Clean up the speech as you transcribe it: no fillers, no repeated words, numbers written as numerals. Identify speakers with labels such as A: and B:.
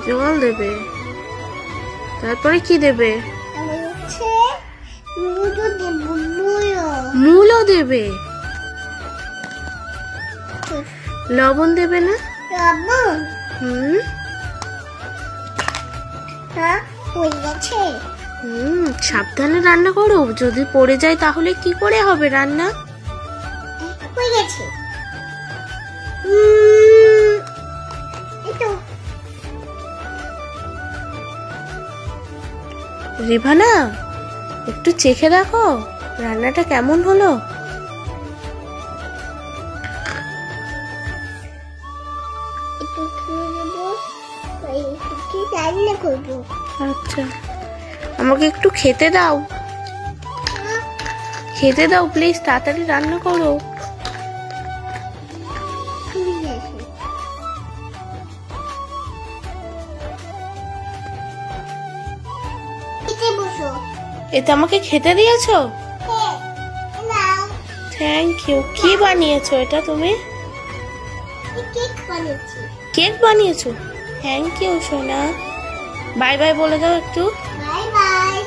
A: জল দেবে, তারপরে কি দেবে? মূলও দেবে। লবণ দেবে না? সাবধানে রান্না করো, যদি পড়ে যায় তাহলে কি করে হবে রান্না? রিভানা, একটু চেখে দেখো রান্নাটা কেমন হলো। আচ্ছা, আমাকে একটু খেতে দাও, খেতে দাও প্লিজ, তাড়াতাড়ি রান্না করো। এতে আমাকে খেতে দিয়েছো? Thank you. কি বানিয়েছো এটা তুমি? কেক বানিয়েছো? থ্যাংক ইউ সোনা। বাই বাই বলে দাও একটু।
B: Bye by.